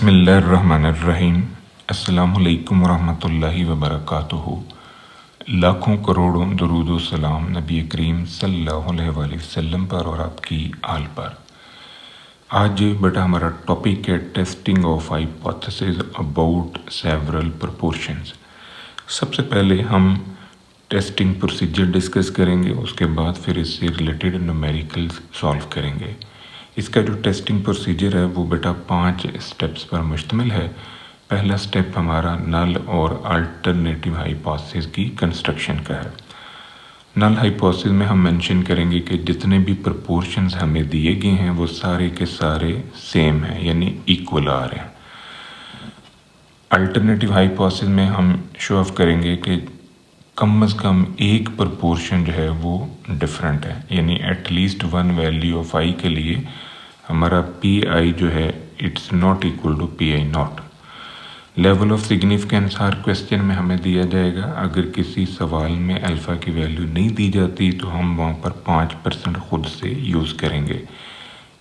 बिस्मिल्लाहिर्रहमानिर्रहीम। अस्सलामुअलैकुम वरहमतुल्लाहि वबरकातुहू। लाखों करोड़ों दरूद व सलाम नबी करीम सल्लल्लाहु अलैहि वसल्लम पर और आपकी आल पर। आज बेटा हमारा टॉपिक है testing of hypothesis about several proportions. सबसे पहले हम टेस्टिंग प्रोसीजर डिस्कस करेंगे, उसके बाद फिर इससे रिलेटेड न्यूमेरिकल्स सॉल्व करेंगे। इसका जो टेस्टिंग प्रोसीजर है वो बेटा 5 स्टेप्स पर मुश्तमिल है। पहला स्टेप हमारा नल और अल्टरनेटिव हाइपोथेसिस की कंस्ट्रक्शन का है। नल हाइपोथेसिस में हम मेंशन करेंगे कि जितने भी प्रोपोर्शंस हमें दिए गए हैं वो सारे के सारे सेम हैं, यानी इक्वल आ रहे हैं। अल्टरनेटिव हाइपोथेसिस में हम शो ऑफ करेंगे कि कम से कम एक प्रोपोर्शन जो है वो डिफरेंट है, यानी at least one value of I के लिए हमारा पी आई जो है it's not equal to P I naught. Level of significance हर क्वेश्चन में हमें दिया जाएगा। अगर किसी सवाल में अल्फ़ा की वैल्यू नहीं दी जाती तो हम वहाँ पर 5% खुद से यूज़ करेंगे।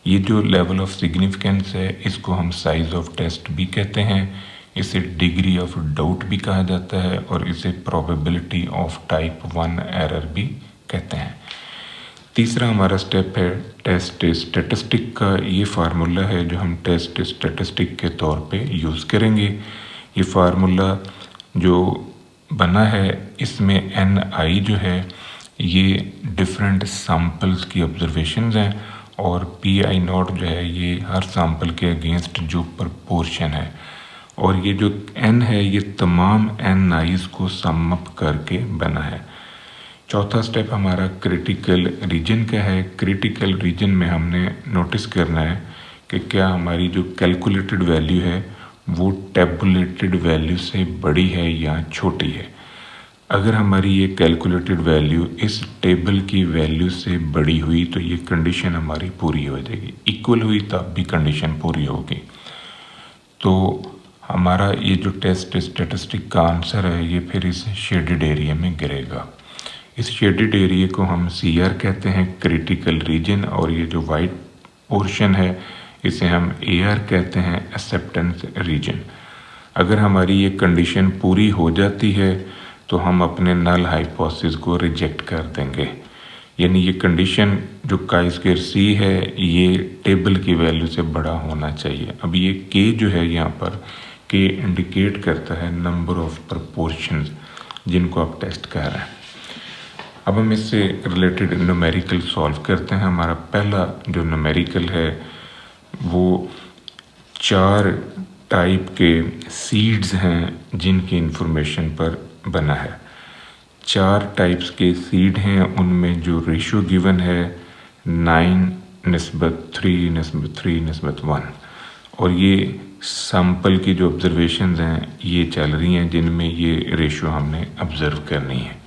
ये जो लेवल ऑफ सिग्निफिकेंस है इसको हम साइज ऑफ टेस्ट भी कहते हैं, इसे डिग्री ऑफ डाउट भी कहा जाता है और इसे प्रोबेबिलिटी ऑफ टाइप 1 एरर भी कहते हैं। तीसरा हमारा स्टेप है टेस्ट स्टैटिस्टिक का। ये फार्मूला है जो हम टेस्ट स्टैटिस्टिक के तौर पे यूज़ करेंगे। ये फार्मूला जो बना है इसमें एन आई जो है ये डिफरेंट सैम्पल्स की ऑब्जर्वेशंस हैं और पी आई नॉट जो है ये हर सैम्पल के अगेंस्ट जो प्रोपोर्शन है, और ये जो एन है ये तमाम एन आईज को सम अप करके बना है। चौथा स्टेप हमारा क्रिटिकल रीजन का है। क्रिटिकल रीजन में हमने नोटिस करना है कि क्या हमारी जो कैलकुलेटेड वैल्यू है वो टैबुलेटेड वैल्यू से बड़ी है या छोटी है। अगर हमारी ये कैलकुलेटेड वैल्यू इस टेबल की वैल्यू से बड़ी हुई तो ये कंडीशन हमारी पूरी हो जाएगी। इक्वल हुई तब भी कंडीशन पूरी होगी। तो हमारा ये जो टेस्ट स्टैटिस्टिक का आंसर है ये फिर इस शेडेड एरिया में गिरेगा। इस शेडेड एरिया को हम सी आर कहते हैं, क्रिटिकल रीजन, और ये जो वाइट पोर्शन है इसे हम ए आर कहते हैं, एक्सेप्टेंस रीजन। अगर हमारी ये कंडीशन पूरी हो जाती है तो हम अपने नल हाइपोथेसिस को रिजेक्ट कर देंगे, यानी ये कंडीशन जो काई स्क्वायर सी है ये टेबल की वैल्यू से बड़ा होना चाहिए। अब ये के जो है यहाँ पर के इंडिकेट करता है नंबर ऑफ प्रोपोर्शंस जिनको आप टेस्ट कर रहे हैं। अब हम इससे रिलेटेड न्यूमेरिकल सॉल्व करते हैं। हमारा पहला जो न्यूमेरिकल है वो 4 टाइप के सीड्स हैं जिनकी इंफॉर्मेशन पर बना है। 4 टाइप्स के सीड हैं, उनमें जो रेशो गिवन है 9:3:3:1, और ये सैंपल की जो ऑब्जर्वेशंस हैं ये चल रही हैं जिनमें ये रेशो हमने ऑब्ज़र्व करनी है।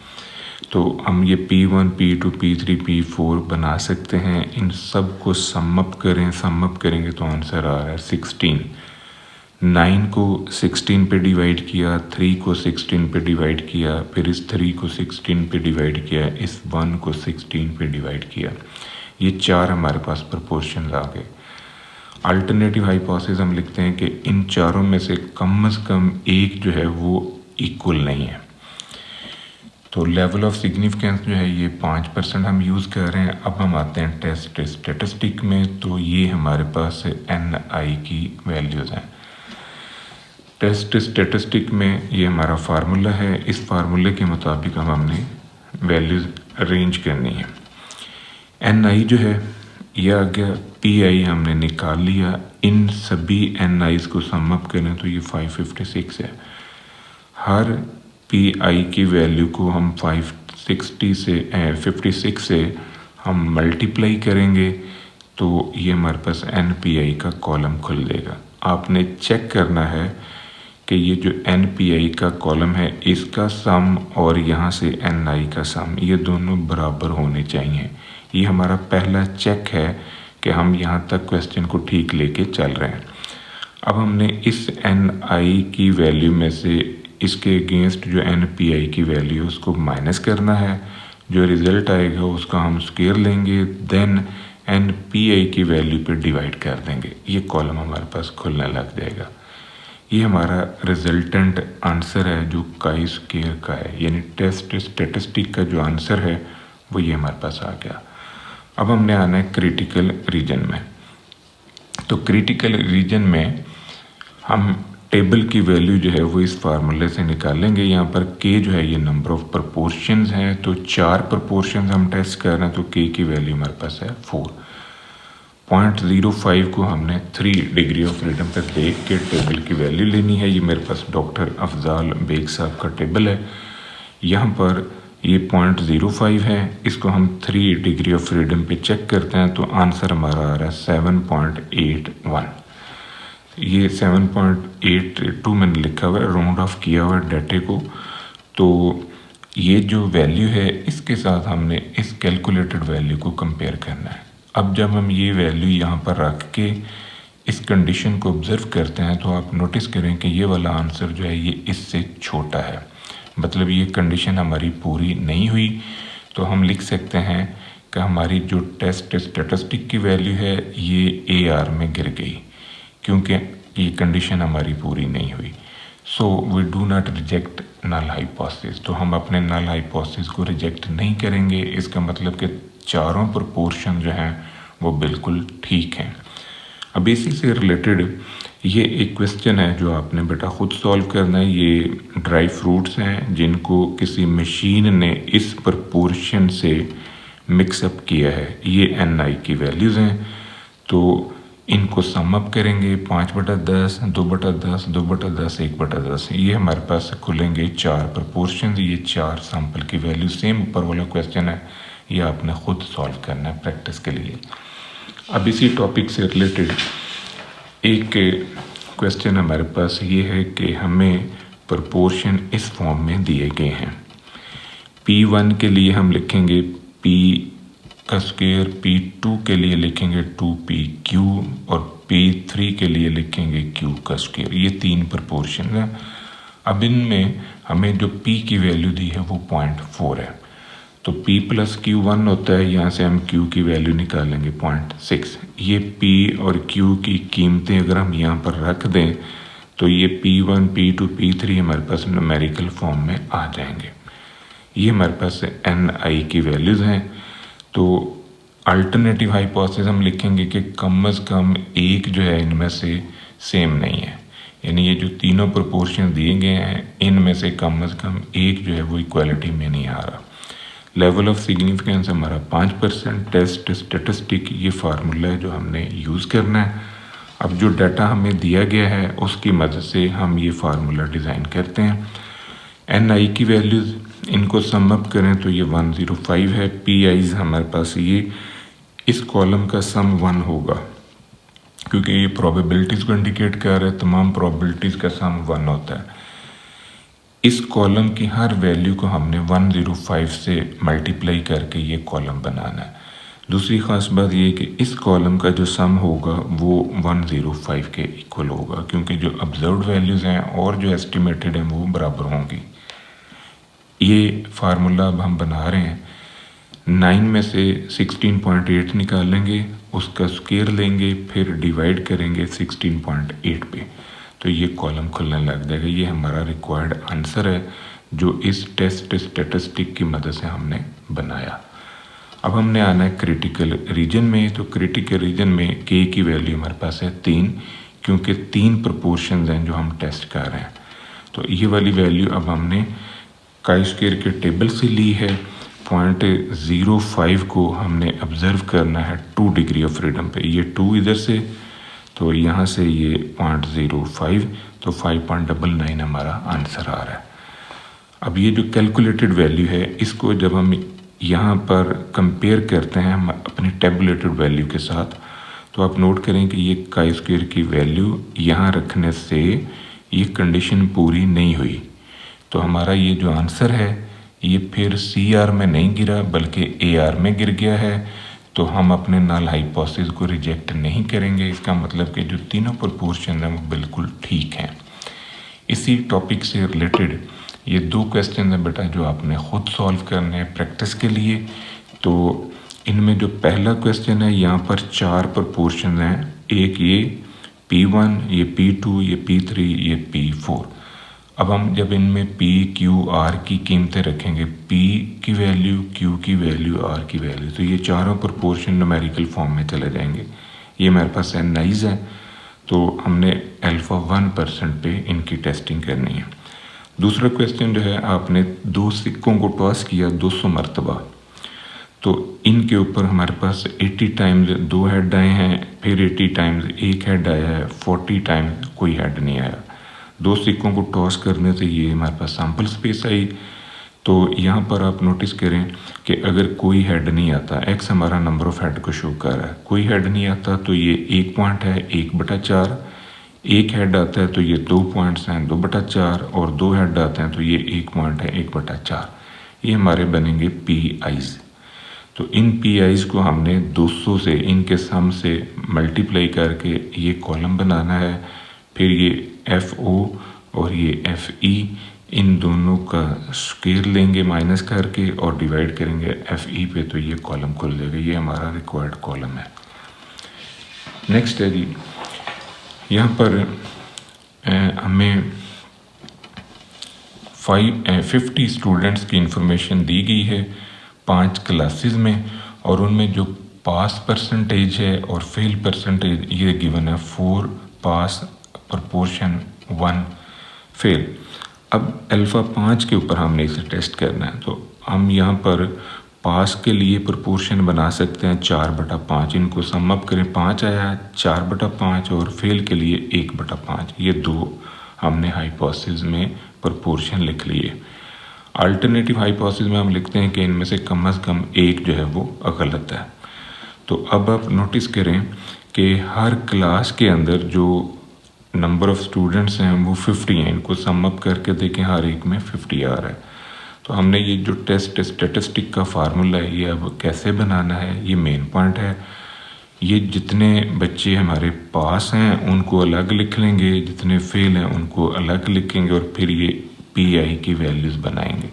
तो हम ये P1, P2, P3, P4 बना सकते हैं। इन सब को सम अप करेंगे तो आंसर आ रहा है 16। 9 को 16 पे डिवाइड किया, 3 को 16 पे डिवाइड किया, फिर इस 3 को 16 पे डिवाइड किया, इस 1 को 16 पे डिवाइड किया। ये 4 हमारे पास प्रोपोर्शन आ गए। अल्टरनेटिव हाइपोथेसिस हम लिखते हैं कि इन चारों में से कम एक जो है वो इक्वल नहीं है। तो लेवल ऑफ सिग्निफिकेंस जो है ये 5% हम यूज़ कर रहे हैं। अब हम आते हैं टेस्ट स्टैटिस्टिक में, तो ये हमारे पास एन आई की वैल्यूज़ हैं। टेस्ट स्टैटिस्टिक में ये हमारा फार्मूला है। इस फार्मूले के मुताबिक हमने वैल्यूज़ अरेंज करनी है। एन आई जो है ये आ गया, पी आई हमने निकाल लिया। इन सभी एन आईज को सम अप करें तो ये 556 है। हर पी आई की वैल्यू को हम 56 से हम मल्टीप्लाई करेंगे तो ये हमारे पास एन पी आई का कॉलम खुल जाएगा। आपने चेक करना है कि ये जो एन पी आई का कॉलम है इसका सम और यहाँ से एन आई का सम ये दोनों बराबर होने चाहिए। ये हमारा पहला चेक है कि हम यहाँ तक क्वेश्चन को ठीक लेके चल रहे हैं। अब हमने इस एन आई की वैल्यू में से इसके अगेंस्ट जो एन पी आई की वैल्यू है उसको माइनस करना है। जो रिज़ल्ट आएगा उसका हम स्क्वायर लेंगे, देन एन पी आई की वैल्यू पे डिवाइड कर देंगे। ये कॉलम हमारे पास खुलने लग जाएगा। ये हमारा रिजल्टेंट आंसर है जो काई स्क्वायर का है, यानी टेस्ट स्टेटिस्टिक का जो आंसर है वो ये हमारे पास आ गया। अब हमने आना है क्रिटिकल रीजन में। तो क्रिटिकल रीजन में हम टेबल की वैल्यू जो है वो इस फार्मूले से निकालेंगे। यहाँ पर k जो है ये नंबर ऑफ प्रपोर्शंस हैं, तो 4 प्रपोर्शंस हम टेस्ट कर रहे हैं, तो k की वैल्यू हमारे पास है 4। 0.05 को हमने 3 डिग्री ऑफ फ्रीडम पर देख के टेबल की वैल्यू लेनी है। ये मेरे पास डॉक्टर अफजाल बेग साहब का टेबल है। यहाँ पर ये 0.05 है, इसको हम 3 डिग्री ऑफ फ्रीडम पे चेक करते हैं, तो आंसर हमारा आ रहा है 7.81। ये 7.82 मैंने लिखा हुआ है, राउंड ऑफ किया हुआ है डाटे को। तो ये जो वैल्यू है इसके साथ हमने इस कैलकुलेटेड वैल्यू को कंपेयर करना है। अब जब हम ये वैल्यू यहाँ पर रख के इस कंडीशन को ऑब्जर्व करते हैं, तो आप नोटिस करें कि ये वाला आंसर जो है ये इससे छोटा है, मतलब ये कंडीशन हमारी पूरी नहीं हुई। तो हम लिख सकते हैं कि हमारी जो टेस्ट स्टेटिस्टिक की वैल्यू है ये AR में गिर गई, क्योंकि ये कंडीशन हमारी पूरी नहीं हुई। So we do not reject null hypothesis. तो हम अपने नल हाइपोथेसिस को रिजेक्ट नहीं करेंगे। इसका मतलब कि चारों प्रोपोर्शन जो हैं वो बिल्कुल ठीक हैं। अब इसी से रिलेटेड ये एक क्वेश्चन है जो आपने बेटा खुद सॉल्व करना है। ये ड्राई फ्रूट्स हैं जिनको किसी मशीन ने इस प्रोपोर्शन से मिक्सअप किया है। ये NI की वैल्यूज़ हैं, तो इनको सम अप करेंगे 5/10, 2/10, 2/10, 1/10। ये हमारे पास खुलेंगे 4 प्रोपोर्शन। ये 4 सैंपल की वैल्यू, सेम ऊपर वाला क्वेश्चन है, ये आपने खुद सॉल्व करना है प्रैक्टिस के लिए। अब इसी टॉपिक से रिलेटेड एक क्वेश्चन हमारे पास ये है कि हमें प्रोपोर्शन इस फॉर्म में दिए गए हैं। P1 के लिए हम लिखेंगे P का स्क्वायर, P2 के लिए लिखेंगे 2PQ और P3 के लिए लिखेंगे Q का स्क्वायर। ये 3 प्रोपोर्शन हैं। अब इनमें हमें जो P की वैल्यू दी है वो 0.4 है, तो P + Q1 होता है, यहाँ से हम Q की वैल्यू निकालेंगे 0.6। ये P और Q की कीमतें अगर हम यहाँ पर रख दें तो ये P1, P2, P3 हमारे पास न्यूमेरिकल फॉर्म में आ जाएंगे। ये हमारे पास NI की वैल्यूज़ हैं। तो अल्टरनेटिव हाइपोथेसिस हम लिखेंगे कि कम से कम एक जो है इनमें से सेम नहीं है, यानी ये जो तीनों प्रोपोर्शन दिए गए हैं इनमें से कम एक जो है वो इक्वालिटी में नहीं आ रहा। लेवल ऑफ सिग्निफिकेंस हमारा 5%। टेस्ट स्टेटिस्टिक ये फार्मूला है जो हमने यूज़ करना है। अब जो डाटा हमें दिया गया है उसकी मदद से हम ये फार्मूला डिज़ाइन करते हैं। NI की वैल्यूज़ इनको सम अप करें तो ये 105 है। PIs हमारे पास ये इस कॉलम का सम 1 होगा, क्योंकि ये प्रोबेबिलिटीज़ को इंडिकेट कर रहा है। तमाम प्रोबेबिलिटीज़ का सम 1 होता है। इस कॉलम की हर वैल्यू को हमने 105 से मल्टीप्लाई करके ये कॉलम बनाना है। दूसरी ख़ास बात ये कि इस कॉलम का जो सम होगा वो 105 के इक्वल होगा, क्योंकि जो ऑब्जर्व्ड वैल्यूज़ हैं और जो एस्टिमेटेड हैं वो बराबर होंगी। ये फार्मूला अब हम बना रहे हैं। 9 में से 16.8 निकालेंगे, उसका स्क्वायर लेंगे, फिर डिवाइड करेंगे 16.8 पे, तो ये कॉलम खुलने लग जाएगा। ये हमारा रिक्वायर्ड आंसर है जो इस टेस्ट स्टेटिस्टिक की मदद से हमने बनाया। अब हमने आना है क्रिटिकल रीजन में। तो क्रिटिकल रीजन में K की वैल्यू हमारे पास है 3, क्योंकि 3 प्रोपोर्शंस हैं जो हम टेस्ट कर रहे हैं। तो ये वाली वैल्यू अब हमने काई स्क्वायर के टेबल से ली है। 0.05 को हमने ऑब्जर्व करना है 2 डिग्री ऑफ फ्रीडम पे। ये 2 इधर से, तो यहाँ से ये 0.05, तो 5.99 हमारा आंसर आ रहा है। अब ये जो कैलकुलेटेड वैल्यू है इसको जब हम यहाँ पर कंपेयर करते हैं हम अपनी टेबुलेटेड वैल्यू के साथ, तो आप नोट करें कि ये काई स्क्वायर की वैल्यू यहाँ रखने से ये कंडीशन पूरी नहीं हुई। तो हमारा ये जो आंसर है ये फिर CR में नहीं गिरा बल्कि AR में गिर गया है। तो हम अपने नल हाइपोथेसिस को रिजेक्ट नहीं करेंगे। इसका मतलब कि जो तीनों प्रोपोर्शन हैं वो बिल्कुल ठीक हैं। इसी टॉपिक से रिलेटेड ये 2 क्वेश्चन हैं बेटा जो आपने खुद सॉल्व करने हैं प्रैक्टिस के लिए। तो इनमें जो पहला क्वेश्चन है यहाँ पर 4 प्रोपोर्शन हैं, एक ये P1, ये P2, ये P3, ये P4। अब हम जब इनमें P, Q, R की कीमतें रखेंगे, P की वैल्यू, Q की वैल्यू, R की वैल्यू, तो ये चारों प्रोपोर्शन न्यूमेरिकल फॉर्म में चले जाएंगे। ये हमारे पास NIs है, तो हमने अल्फ़ा 1% पे इनकी टेस्टिंग करनी है। दूसरा क्वेश्चन जो है, आपने दो सिक्कों को टॉस किया 200 मरतबा, तो इनके ऊपर हमारे पास 80 टाइम्स दो हेड आए हैं, फिर 80 टाइम्स एक हेड आया है, 40 टाइम्स कोई हेड नहीं आया। दो सिक्कों को टॉस करने से ये हमारे पास सैम्पल स्पेस आई। तो यहाँ पर आप नोटिस करें कि अगर कोई हेड नहीं आता, x हमारा नंबर ऑफ हेड को शो कर रहा है, कोई हेड नहीं आता तो ये 1 पॉइंट है 1/4, एक हेड आता है तो ये 2 पॉइंट्स हैं 2/4, और 2 हेड आते हैं तो ये 1 पॉइंट है 1/4। ये हमारे बनेंगे PIs। तो इन PIs को हमने 200 से, इनके सम से मल्टीप्लाई करके ये कॉलम बनाना है। फिर ये FO और ये FE, इन दोनों का स्क्वायर लेंगे माइनस करके और डिवाइड करेंगे FE पे, तो ये कॉलम खुल जाएगा। ये हमारा रिक्वायर्ड कॉलम है। नेक्स्ट है जी, यहाँ पर हमें 50 स्टूडेंट्स की इंफॉर्मेशन दी गई है 5 क्लासेस में, और उनमें जो पास परसेंटेज है और फेल परसेंटेज ये गिवन है, 4 पास प्रोपोर्शन 1 फेल। अब अल्फ़ा 5 के ऊपर हमने इसे टेस्ट करना है, तो हम यहाँ पर पास के लिए प्रोपोर्शन बना सकते हैं 4/5। इनको सम अप करें, 5 आया, 4/5, और फेल के लिए 1/5। ये दो हमने हाइपोथेसिस में प्रोपोर्शन लिख लिए। अल्टरनेटिव हाइपोथेसिस में हम लिखते हैं कि इनमें से कम एक जो है वो गलत है। तो अब आप नोटिस करें कि हर क्लास के अंदर जो नंबर ऑफ़ स्टूडेंट्स हैं वो 50 हैं। इनको सम अप करके देखें, हर एक में 50 आ रहा है। तो हमने ये जो टेस्ट स्टैटिस्टिक का फार्मूला है, ये अब कैसे बनाना है, ये मेन पॉइंट है। ये जितने बच्चे हमारे पास हैं उनको अलग लिख लेंगे, जितने फेल हैं उनको अलग लिखेंगे, और फिर ये PI की वैल्यूज़ बनाएंगे।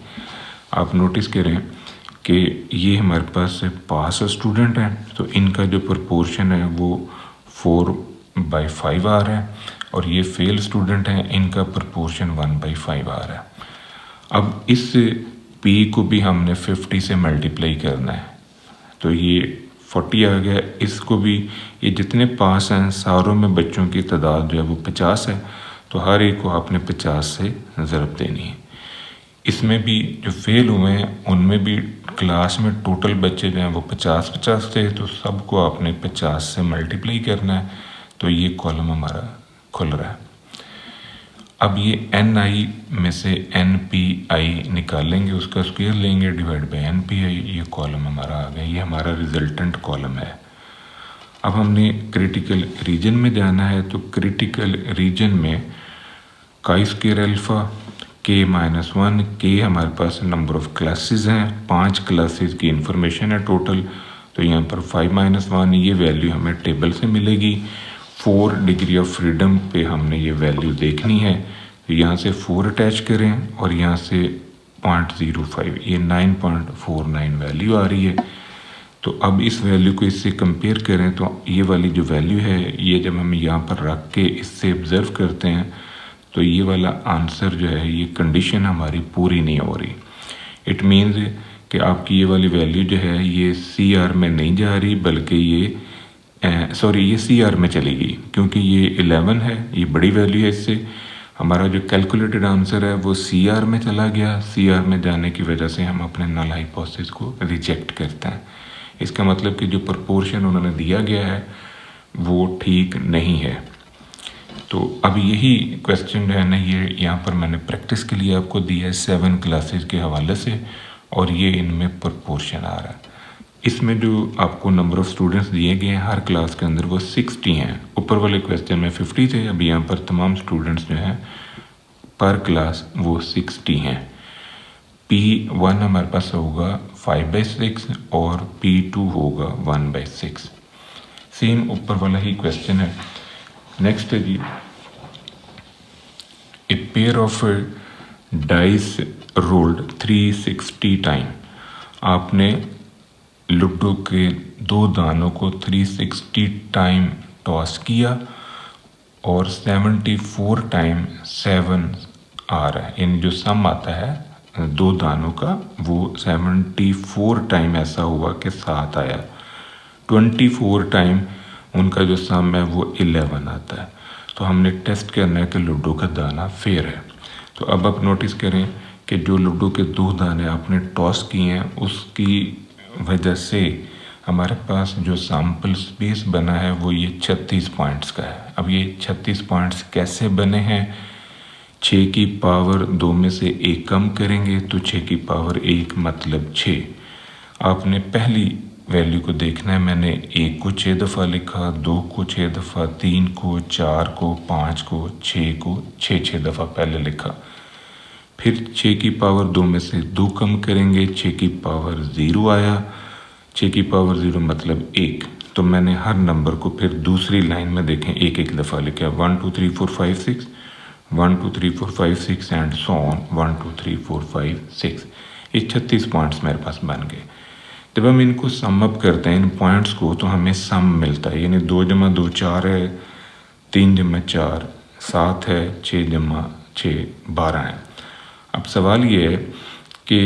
आप नोटिस करें कि ये हमारे पास पास स्टूडेंट हैं, तो इनका जो प्रोपोर्शन है वो 4/5 आ रहा है, और ये फेल स्टूडेंट हैं, इनका प्रोपोर्शन 1/5 आ रहा है। अब इस P को भी हमने 50 से मल्टीप्लाई करना है, तो ये 40 आ गया। इसको भी, ये जितने पास हैं सारों में बच्चों की तादाद जो है वो 50 है, तो हर एक को आपने 50 से ज़रब देनी है। इसमें भी जो फेल हुए हैं उनमें भी क्लास में टोटल बच्चे जो हैं वो 50 थे, तो सबको आपने 50 से मल्टीप्लाई करना है, तो ये कॉलम हमारा खुल रहा है। अब ये NI में से NPI निकालेंगे, उसका स्क्वायर लेंगे डिवाइड बाय NPI, ये कॉलम हमारा आ गया। ये हमारा रिजल्टेंट कॉलम है। अब हमने क्रिटिकल रीजन में जाना है, तो क्रिटिकल रीजन में chi square alpha K-1, K हमारे पास नंबर ऑफ़ क्लासेस हैं, 5 क्लासेस की इंफॉर्मेशन है टोटल, तो यहाँ पर 5-1 ये वैल्यू हमें टेबल से मिलेगी। 4 डिग्री ऑफ फ्रीडम पे हमने ये वैल्यू देखनी है, तो यहाँ से 4 अटैच करें और यहाँ से 0.05, ये 9.49 वैल्यू आ रही है। तो अब इस वैल्यू को इससे कंपेयर करें, तो ये वाली जो वैल्यू है, ये जब हम यहाँ पर रख के इससे ऑब्ज़र्व करते हैं, तो ये वाला आंसर जो है, ये कंडीशन हमारी पूरी नहीं हो रही। इट मीन्स कि आपकी ये वाली वैल्यू जो है ये CR में नहीं जा रही, बल्कि ये ये CR में चली गई, क्योंकि ये 11 है, ये बड़ी वैल्यू है। इससे हमारा जो कैलकुलेटेड आंसर है वो CR में चला गया। CR में जाने की वजह से हम अपने नल हाइपोथेसिस को रिजेक्ट करते हैं। इसका मतलब कि जो प्रोपोर्शन उन्होंने दिया गया है वो ठीक नहीं है। तो अब यही क्वेश्चन जो है ना, ये यहाँ पर मैंने प्रैक्टिस के लिए आपको दिया है 7 क्लासेस के हवाले से, और ये इनमें प्रोपोर्शन आ रहा है। इसमें जो आपको नंबर ऑफ़ स्टूडेंट्स दिए गए हैं हर क्लास के अंदर वो 60 हैं। ऊपर वाले क्वेश्चन में 50 थे, अब यहाँ पर तमाम स्टूडेंट्स जो हैं पर क्लास वो 60 हैं। P1 हमारे पास होगा 5/6 और P2 होगा 1/6। सेम ऊपर वाला ही क्वेश्चन है। नेक्स्ट है G, a pair of dice rolled 360 time. आपने लूडो के 2 दानों को 360 टाइम टॉस किया, और 74 टाइम 7 आ रहा है, यानी जो सम आता है दो दानों का वो 74 टाइम ऐसा हुआ कि 7 आया। 24 टाइम उनका जो सम है वो 11 आता है। तो हमने टेस्ट करना है कि लूडो का दाना फेयर है। तो अब आप नोटिस करें कि जो लूडो के दो दाने आपने टॉस किए हैं उसकी वजह से हमारे पास जो सैम्पल स्पेस बना है वो ये 36 पॉइंट्स का है। अब ये 36 पॉइंट्स कैसे बने हैं? 6 की पावर 2 में से 1 कम करेंगे तो 6 की पावर 1 मतलब 6। आपने पहली वैल्यू को देखना है। मैंने 1 को 6 दफ़ा लिखा, 2 को 6 दफ़ा, 3 को, 4 को, 5 को, 6 को 6 दफ़ा पहले लिखा। फिर 6 की पावर 2 में से 2 कम करेंगे, 6 की पावर 0 आया। 6 की पावर 0 मतलब 1। तो मैंने हर नंबर को फिर दूसरी लाइन में देखें एक एक दफ़ा लिखा, 1 2 3 4 5 6, 1 2 3 4 5 6 एंड सो ऑन, 1 2 3 4 5 6। ये 36 पॉइंट्स मेरे पास बन गए। जब हम इनको सम अप करते हैं इन पॉइंट्स को तो हमें सम मिलता है, यानी 2 जमा 2 4 है, 3 जमा 4 7 है, 6 जमा 6 12 है। अब सवाल ये है कि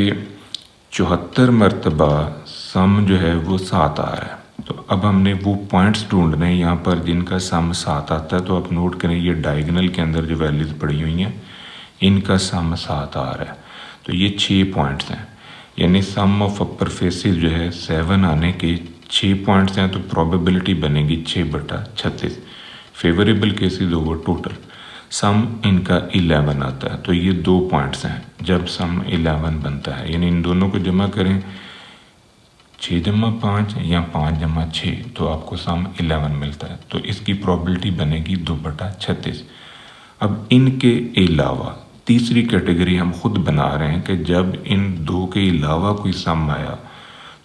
74 मरतबा सम जो है वो 7 आ रहा है। तो अब हमने वो पॉइंट्स ढूंढने हैं यहाँ पर जिनका सम 7 आता है। तो आप नोट करें ये डायगोनल के अंदर जो वैल्यूज पड़ी हुई हैं इनका सम 7 आ रहा है। तो ये 6 पॉइंट्स हैं, यानी सम ऑफ अपर फेसेस जो है 7 आने के 6 पॉइंट्स हैं। तो प्रोबेबिलिटी बनेगी 6/36। Favourable cases over total. Sum इनका 11 आता है। तो ये 2 पॉइंट्स हैं जब सम 11 बनता है, यानी इन दोनों को जमा करें 6 जमा 5 या 5 जमा 6 तो आपको सम 11 मिलता है। तो इसकी प्रोबेबिलिटी बनेगी 2/36। अब इनके अलावा तीसरी कैटेगरी हम खुद बना रहे हैं कि जब इन दो के अलावा कोई सम आया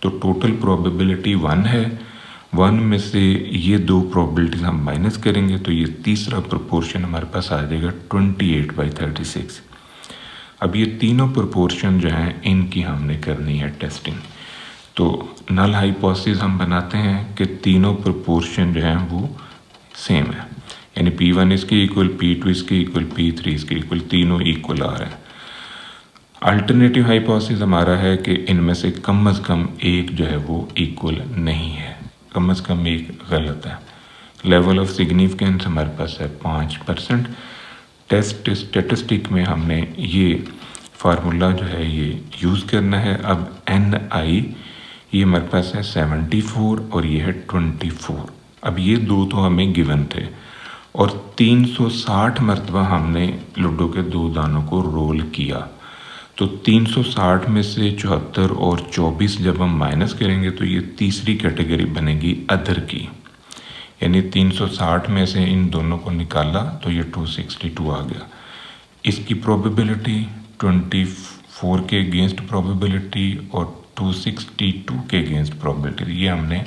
तो टोटल प्रोबेबिलिटी 1 है। 1 में से ये 2 प्रोबेबिलिटीज हम माइनस करेंगे तो ये तीसरा प्रोपोर्शन हमारे पास आ जाएगा 28/36। अब ये तीनों प्रोपोर्शन जो हैं इनकी हमने करनी है टेस्टिंग। तो नल हाइपोथेसिस हम बनाते हैं कि तीनों प्रोपोर्शन जो हैं वो सेम है, यानी P1 इसके इक्वल, P2 इसके इक्वल, P3 इसके इक्वल, तीनों इक्वल आ रहे हैं। अल्टरनेटिव हाइपोथेसिस हमारा है कि इनमें से कम एक जो है वो इक्वल नहीं है, कम से कम एक गलत है। लेवल ऑफ सिग्निफिकेंस हमारे पास है 5%। टेस्ट स्टेटिस्टिक में हमने ये फार्मूला जो है ये यूज़ करना है। अब NI ये हमारे पास है 74 और ये है 24। अब ये दो तो हमें गिवन थे और 360 मरतबा हमने लूडो के दो दानों को रोल किया। तो 360 में से 74 और 24 जब हम माइनस करेंगे तो ये तीसरी कैटेगरी बनेगी अदर की, यानी 360 में से इन दोनों को निकाला तो ये 262 आ गया। इसकी प्रोबेबिलिटी 24 के अगेंस्ट प्रोबेबिलिटी और 262 के अगेंस्ट प्रोबेबिलिटी, ये हमने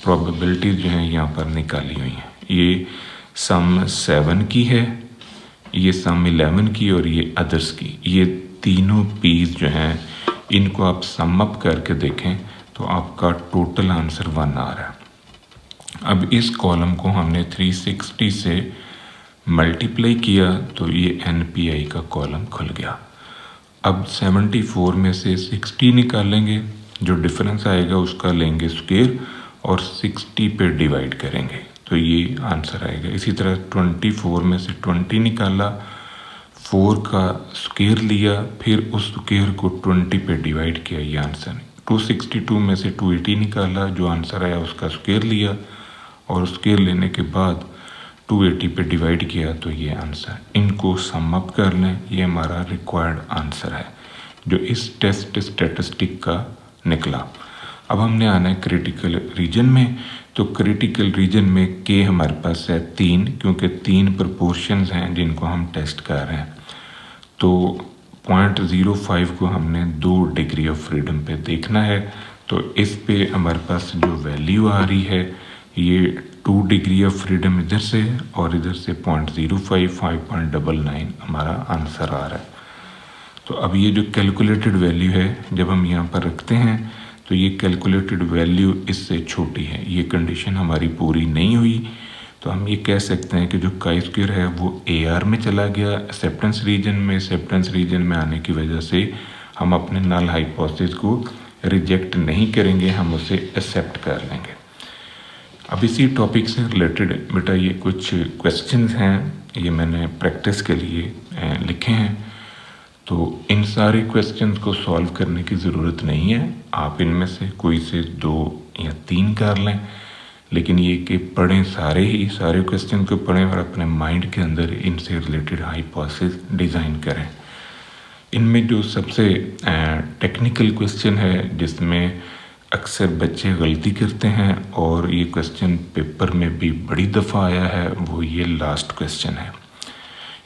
प्रोबेबिलिटी जो है यहाँ पर निकाली हुई है। ये सम 7 की है, ये सम 11 की और ये अदर्स की। ये तीनों पीस जो हैं इनको आप सम अप करके देखें तो आपका टोटल आंसर 1 आ रहा है। अब इस कॉलम को हमने 360 से मल्टीप्लाई किया तो ये NPI का कॉलम खुल गया। अब 74 में से 60 निकालेंगे, जो डिफरेंस आएगा उसका लेंगे स्क्वायर और 60 पे डिवाइड करेंगे तो ये आंसर आएगा। इसी तरह 24 में से 20 निकाला, 4 का स्क्वायर लिया, फिर उस स्क्वायर को 20 पे डिवाइड किया, ये आंसर। 262 में से 280 निकाला, जो आंसर आया उसका स्क्वायर लिया और स्क्वायर लेने के बाद 280 पे डिवाइड किया तो ये आंसर। इनको सम अप कर लें, ये हमारा रिक्वायर्ड आंसर है जो इस टेस्ट स्टैटिस्टिक का निकला। अब हमने आना है क्रिटिकल रीजन में। तो क्रिटिकल रीजन में के हमारे पास है 3, क्योंकि 3 प्रोपोर्शंस हैं जिनको हम टेस्ट कर रहे हैं। तो 0.05 को हमने 2 डिग्री ऑफ फ्रीडम पे देखना है। तो इस पे हमारे पास जो वैल्यू आ रही है ये 2 डिग्री ऑफ फ्रीडम इधर से और इधर से 0.05 5.99 हमारा आंसर आ रहा है। तो अब ये जो कैलकुलेटेड वैल्यू है जब हम यहाँ पर रखते हैं तो ये कैलकुलेटेड वैल्यू इससे छोटी है। ये कंडीशन हमारी पूरी नहीं हुई। तो हम ये कह सकते हैं कि जो काई स्क्वायर है वो AR में चला गया एक्सेप्टेंस रीजन में। एक्सेप्टेंस रीजन में आने की वजह से हम अपने नल हाइपोथेसिस को रिजेक्ट नहीं करेंगे, हम उसे एक्सेप्ट कर लेंगे। अब इसी टॉपिक से रिलेटेड बेटा ये कुछ क्वेश्चंस हैं, ये मैंने प्रैक्टिस के लिए लिखे हैं। तो इन सारे क्वेश्चंस को सॉल्व करने की ज़रूरत नहीं है, आप इनमें से कोई से 2 या 3 कर लें, लेकिन ये कि पढ़ें सारे क्वेश्चन को पढ़ें और अपने माइंड के अंदर इनसे रिलेटेड हाइपोथेसिस डिज़ाइन करें। इनमें जो सबसे टेक्निकल क्वेश्चन है जिसमें अक्सर बच्चे गलती करते हैं और ये क्वेश्चन पेपर में भी बड़ी दफ़ा आया है, वो ये लास्ट क्वेश्चन है।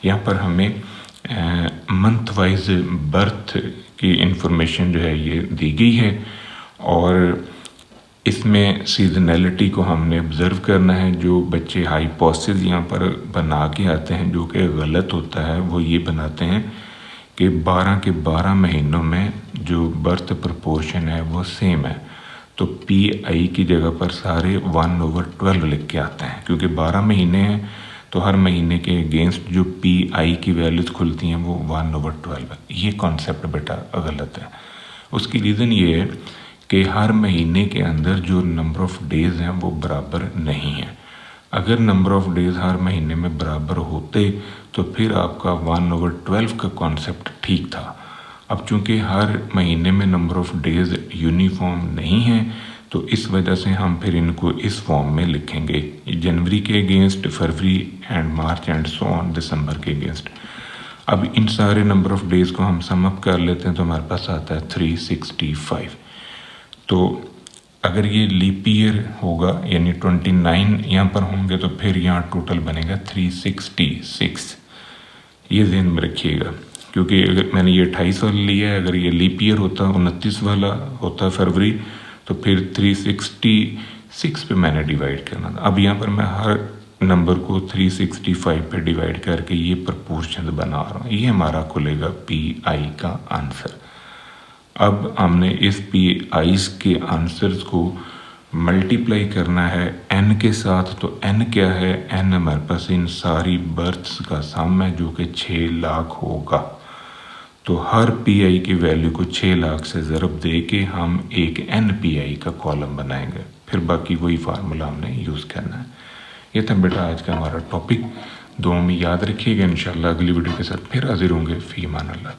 यहाँ पर हमें मंथ वाइज बर्थ की इंफॉर्मेशन जो है ये दी गई है और इसमें सीजनैलिटी को हमने ऑब्ज़र्व करना है। जो बच्चे हाइपोथेसिस यहाँ पर बना के आते हैं जो कि गलत होता है, वो ये बनाते हैं कि 12 के 12 महीनों में जो बर्थ प्रोपोर्शन है वो सेम है, तो PI की जगह पर सारे 1/12 लिख के आते हैं, क्योंकि 12 महीने हैं तो हर महीने के अगेंस्ट जो PI की वैल्यूज खुलती हैं वो 1/12 है। ये कॉन्सेप्ट बेटा गलत है। उसकी रीज़न ये है कि हर महीने के अंदर जो नंबर ऑफ़ डेज़ हैं वो बराबर नहीं है। अगर नंबर ऑफ़ डेज़ हर महीने में बराबर होते तो फिर आपका 1/12 का कॉन्सेप्ट ठीक था। अब चूँकि हर महीने में नंबर ऑफ़ डेज़ यूनिफॉर्म नहीं है तो इस वजह से हम फिर इनको इस फॉर्म में लिखेंगे, जनवरी के अगेंस्ट, फरवरी and March and so on, दिसंबर के अगेंस्ट। अब इन सारे नंबर ऑफ़ डेज़ को हम सम अप कर लेते हैं तो हमारे पास आता है 365। तो अगर ये लीप ईयर होगा यानी 29 यहाँ पर होंगे तो फिर यहाँ टोटल बनेगा 366। ये ज़हन में रखिएगा, क्योंकि अगर मैंने ये 28 वाला लिया है, अगर ये लीप ईयर होता 29 वाला होता फरवरी तो फिर 366 पे मैंने डिवाइड करना था। अब यहाँ पर मैं हर नंबर को 365 पे डिवाइड करके ये प्रपोर्शन बना रहा हूँ, ये हमारा खुलेगा PI का आंसर। अब हमने इस PIs के आंसर्स को मल्टीप्लाई करना है n के साथ। तो n क्या है? n हमारे पास इन सारी बर्थ्स का सम है जो कि 6 लाख होगा। तो हर PI की वैल्यू को 6 लाख से ज़रब दे के हम एक NPI का कॉलम बनाएंगे, फिर बाकी वही फार्मूला हमने यूज़ करना है। ये था बेटा आज का हमारा टॉपिक। दुआ में याद रखिएगा। इंशाल्लाह अगली वीडियो के साथ फिर हाजिर होंगे। फ़ी अमान अल्लाह।